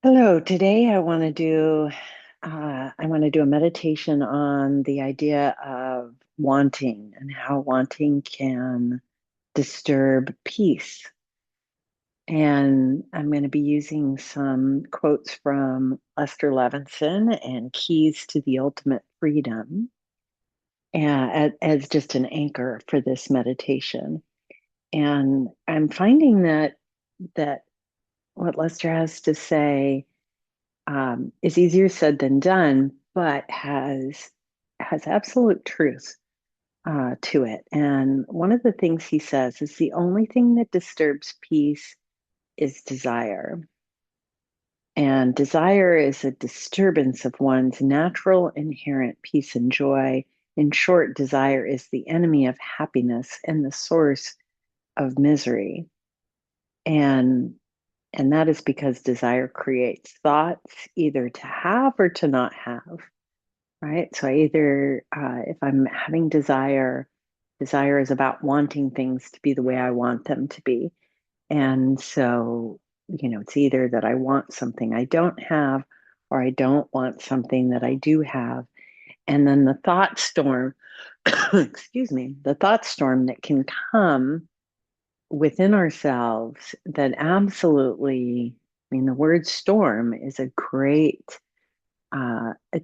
Hello, today I want to do a meditation on the idea of wanting and how wanting can disturb peace. And I'm going to be using some quotes from Lester Levinson and Keys to the Ultimate Freedom as just an anchor for this meditation. And I'm finding that what Lester has to say is easier said than done, but has absolute truth to it. And one of the things he says is the only thing that disturbs peace is desire. And desire is a disturbance of one's natural inherent peace and joy. In short, desire is the enemy of happiness and the source of misery. And and that is because desire creates thoughts either to have or to not have. Right. So I either, if I'm having desire is about wanting things to be the way I want them to be. And so, it's either that I want something I don't have or I don't want something that I do have. And then the thought storm, excuse me, the thought storm that can come within ourselves that absolutely, I mean, the word storm is it's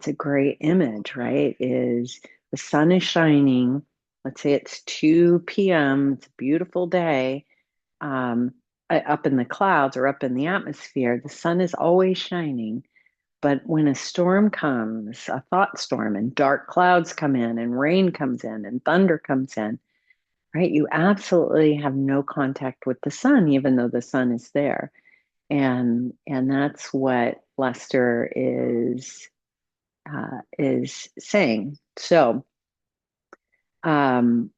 a great image, right? Is the sun is shining. Let's say it's 2 p.m. It's a beautiful day. Um, Up in the clouds or up in the atmosphere, the sun is always shining. But when a storm comes, a thought storm, and dark clouds come in, and rain comes in, and thunder comes in, right? You absolutely have no contact with the sun, even though the sun is there. And that's what Lester is saying. Um,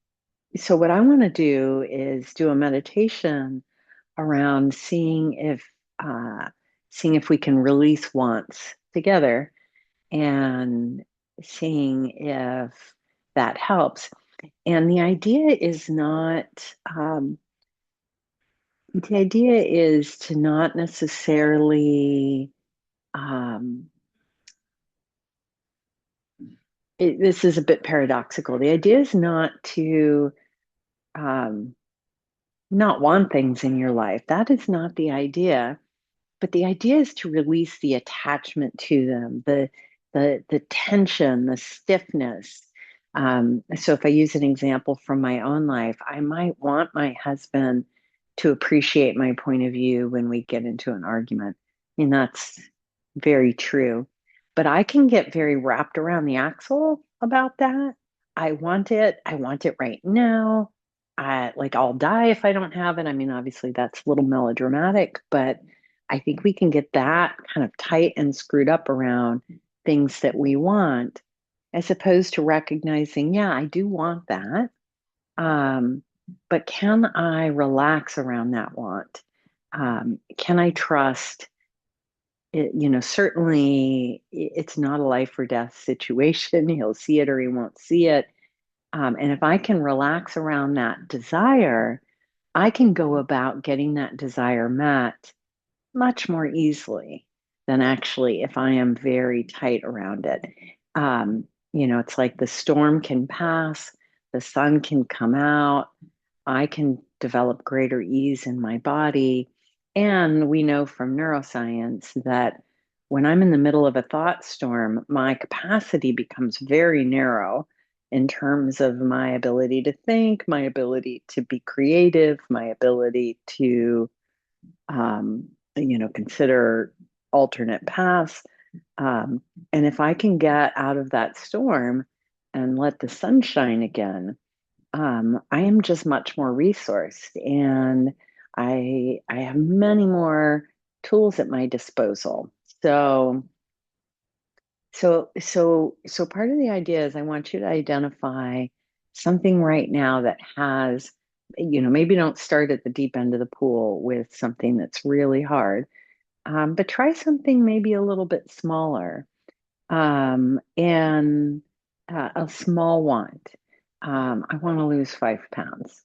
so what I want to do is do a meditation around seeing if we can release wants together and seeing if that helps. And the idea is to not necessarily um, this is a bit paradoxical. The idea is not to um, not want things in your life. That is not the idea. But the idea is to release the attachment to them, the tension, the stiffness. So if I use an example from my own life, I might want my husband to appreciate my point of view when we get into an argument. And that's very true. But I can get very wrapped around the axle about that. I want it right now. I'll die if I don't have it. I mean, obviously that's a little melodramatic, but I think we can get that kind of tight and screwed up around things that we want, as opposed to recognizing, yeah, I do want that. Um, but can I relax around that want? Can I trust it? Certainly it's not a life or death situation. He'll see it or he won't see it. And if I can relax around that desire, I can go about getting that desire met much more easily than actually if I am very tight around it. It's like the storm can pass, the sun can come out, I can develop greater ease in my body. And we know from neuroscience that when I'm in the middle of a thought storm, my capacity becomes very narrow in terms of my ability to think, my ability to be creative, my ability to consider alternate paths. Um, and if I can get out of that storm and let the sun shine again, I am just much more resourced, and I have many more tools at my disposal. So part of the idea is I want you to identify something right now that has, maybe don't start at the deep end of the pool with something that's really hard, but try something maybe a little bit smaller, and a small want. I want to lose 5 pounds.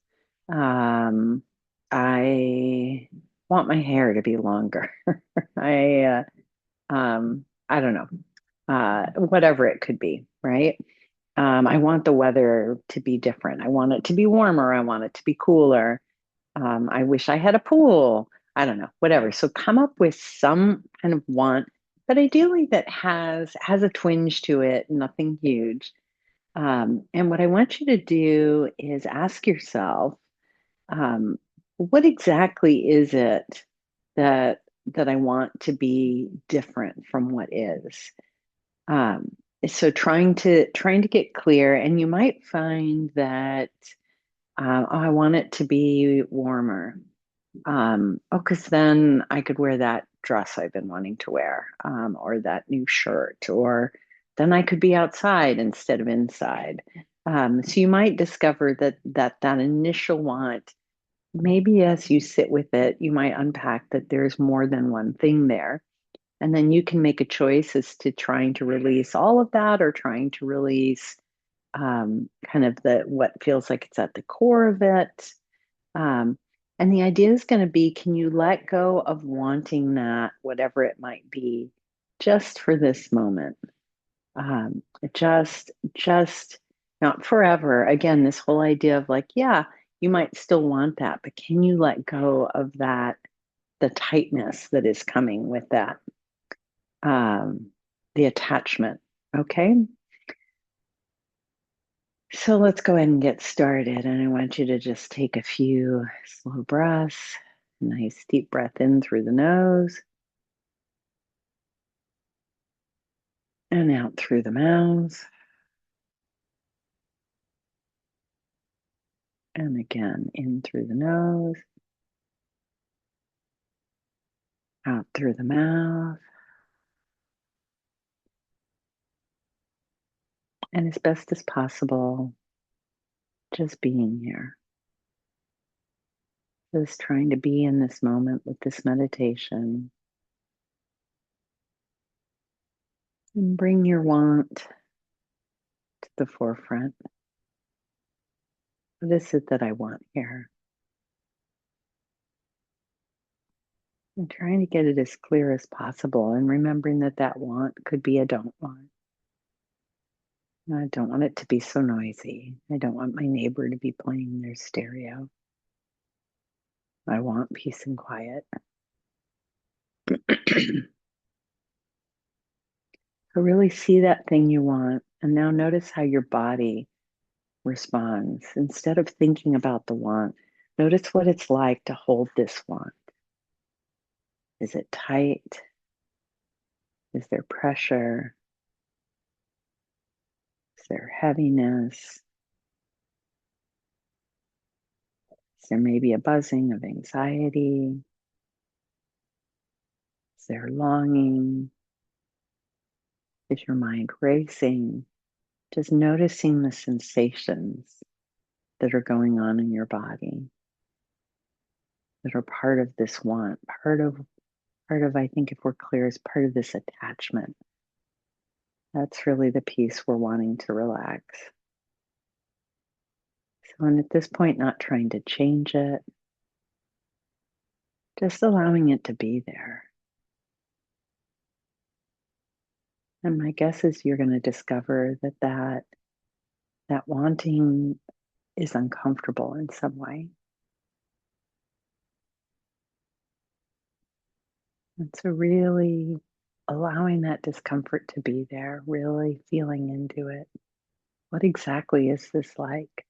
I want my hair to be longer. I I don't know, whatever it could be, right? I want the weather to be different. I want it to be warmer. I want it to be cooler. I wish I had a pool. I don't know, whatever. So come up with some kind of want, but ideally that has a twinge to it, nothing huge. And what I want you to do is ask yourself, um, what exactly is it that that I want to be different from what is? Um, so trying to get clear, and you might find that oh, I want it to be warmer. Oh, because then I could wear that dress I've been wanting to wear, or that new shirt, or then I could be outside instead of inside. So you might discover that initial want, maybe as you sit with it, you might unpack that there's more than one thing there. And then you can make a choice as to trying to release all of that or trying to release kind of the what feels like it's at the core of it. Um, and the idea is going to be, can you let go of wanting that, whatever it might be, just for this moment? Um, just not forever. Again, this whole idea of like, yeah, you might still want that, but can you let go of that, the tightness that is coming with that, um, the attachment? Okay. So let's go ahead and get started. And I want you to just take a few slow breaths, nice deep breath in through the nose and out through the mouth. And again, in through the nose, out through the mouth. And as best as possible, just being here, just trying to be in this moment with this meditation and bring your want to the forefront. What is it that I want here? And trying to get it as clear as possible and remembering that that want could be a don't want. I don't want it to be so noisy. I don't want my neighbor to be playing their stereo. I want peace and quiet. So really see that thing you want. And now notice how your body responds. Instead of thinking about the want, notice what it's like to hold this want. Is it tight? Is there pressure? Is there heaviness? Is there maybe a buzzing of anxiety? Is there longing? Is your mind racing? Just noticing the sensations that are going on in your body that are part of this want, part of, I think if we're clear, is part of this attachment. That's really the piece we're wanting to relax. So, and at this point, not trying to change it, just allowing it to be there. And my guess is you're going to discover that wanting is uncomfortable in some way. And so really allowing that discomfort to be there, really feeling into it. What exactly is this like?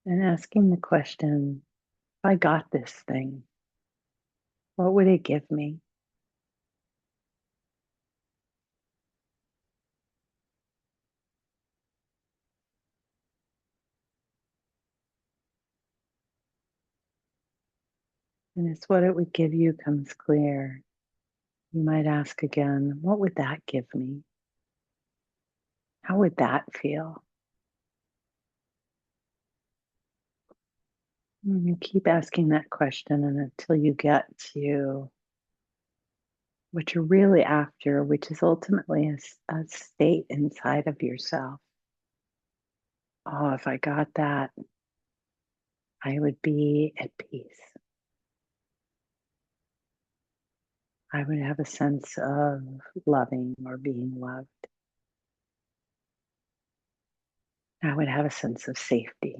And asking the question, if I got this thing, what would it give me? And as what it would give you comes clear, you might ask again, what would that give me? How would that feel? And you keep asking that question and until you get to what you're really after, which is ultimately a state inside of yourself. Oh, if I got that, I would be at peace. I would have a sense of loving or being loved. I would have a sense of safety.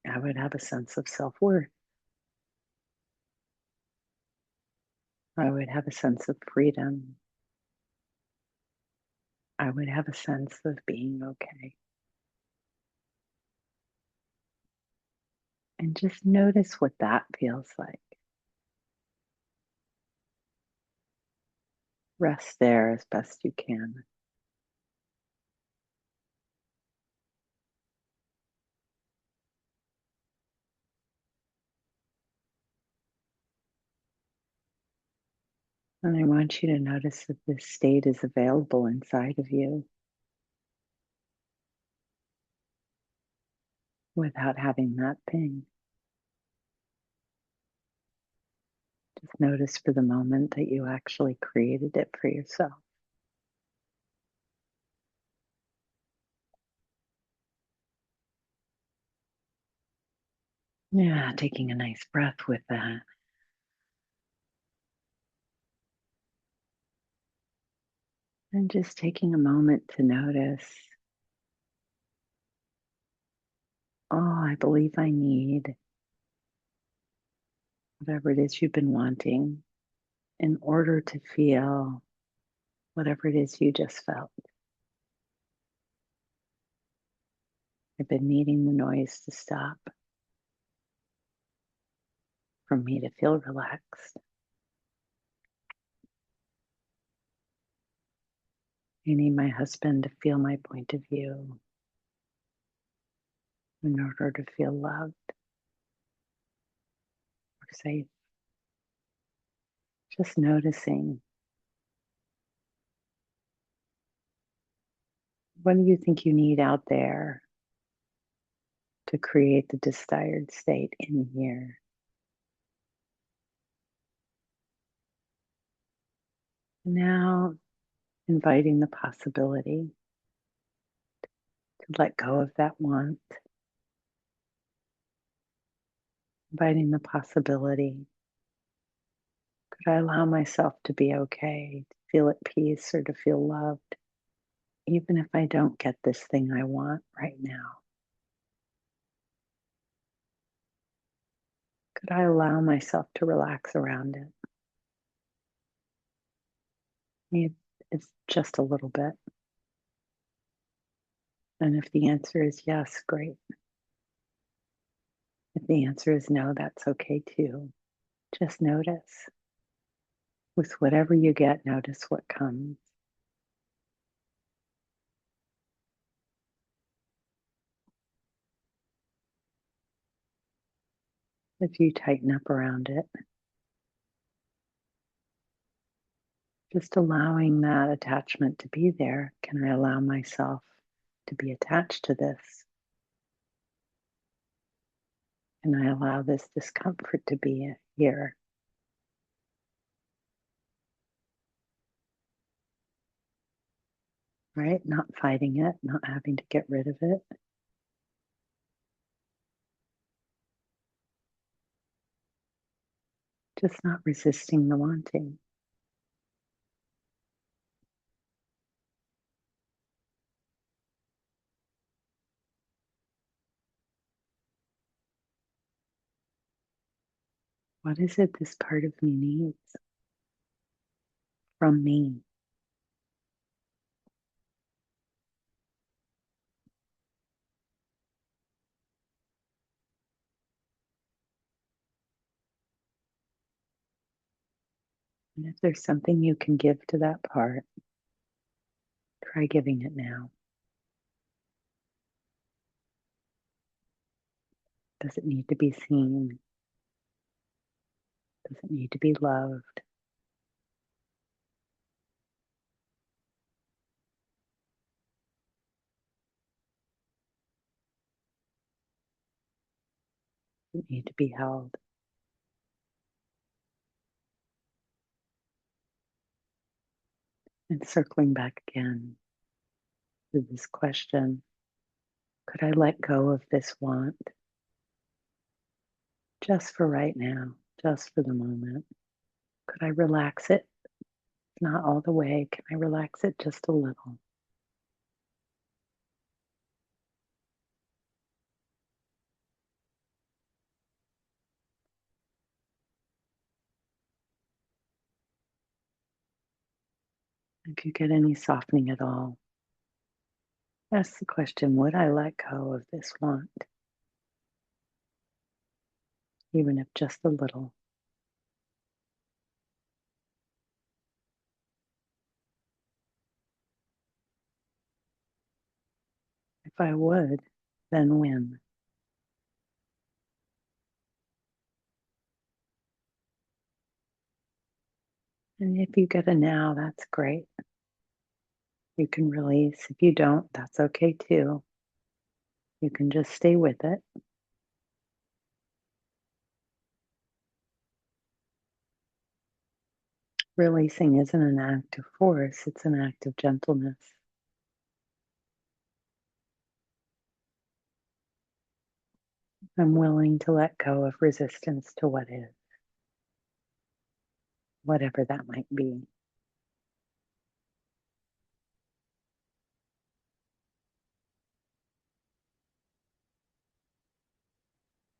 I would have a sense of self-worth. I would have a sense of freedom. I would have a sense of being okay. And just notice what that feels like. Rest there as best you can. And I want you to notice that this state is available inside of you without having that thing. Just notice for the moment that you actually created it for yourself. Yeah, taking a nice breath with that. And just taking a moment to notice, oh, I believe I need whatever it is you've been wanting in order to feel whatever it is you just felt. I've been needing the noise to stop for me to feel relaxed. I need my husband to feel my point of view in order to feel loved or safe. Just noticing, what do you think you need out there to create the desired state in here? Now, inviting the possibility to let go of that want, inviting the possibility, could I allow myself to be okay, to feel at peace or to feel loved, even if I don't get this thing I want right now? Could I allow myself to relax around it? Maybe it's just a little bit. And if the answer is yes, great. If the answer is no, that's okay too. Just notice. With whatever you get, notice what comes. If you tighten up around it, just allowing that attachment to be there. Can I allow myself to be attached to this? Can I allow this discomfort to be here? Right? Not fighting it, not having to get rid of it. Just not resisting the wanting. What is it this part of me needs from me? And if there's something you can give to that part, try giving it now. Does it need to be seen? Does it need to be loved? Does it need to be held? And circling back again to this question, Could I let go of this want just for right now, just for the moment? Could I relax it? Not all the way. Can I relax it just a little? If you get any softening at all, ask the question, would I let go of this want, even if just a little? If I would, then when? And if you get a now, that's great. You can release. If you don't, that's okay too. You can just stay with it. Releasing isn't an act of force, it's an act of gentleness. I'm willing to let go of resistance to what is, whatever that might be.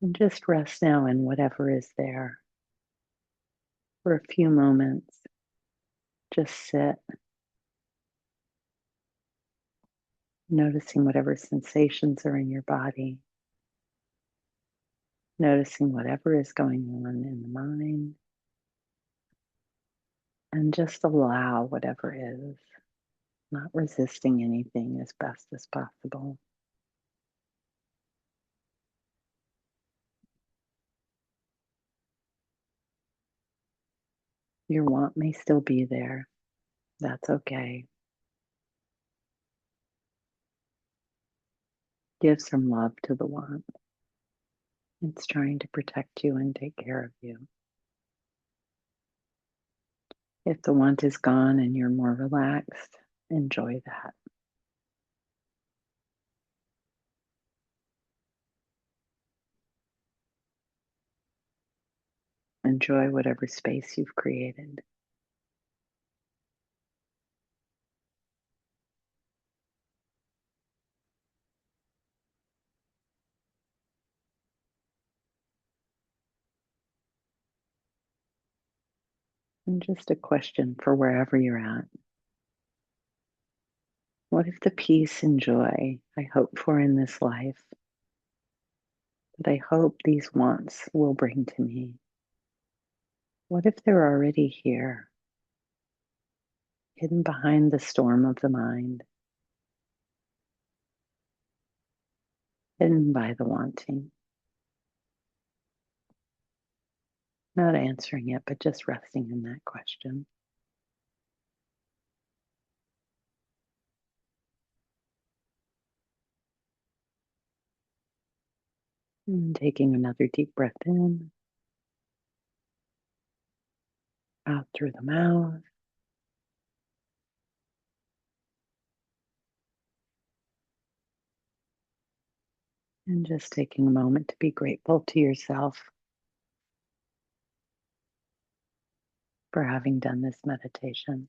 And just rest now in whatever is there for a few moments. Just sit, noticing whatever sensations are in your body, noticing whatever is going on in the mind, and just allow whatever is, not resisting anything as best as possible. Your want may still be there. That's okay. Give some love to the want. It's trying to protect you and take care of you. If the want is gone and you're more relaxed, enjoy that. Enjoy whatever space you've created. And just a question for wherever you're at. What if the peace and joy I hope for in this life, that I hope these wants will bring to me, what if they're already here, hidden behind the storm of the mind, hidden by the wanting? Not answering it, but just resting in that question. And taking another deep breath in, out through the mouth. And just taking a moment to be grateful to yourself for having done this meditation.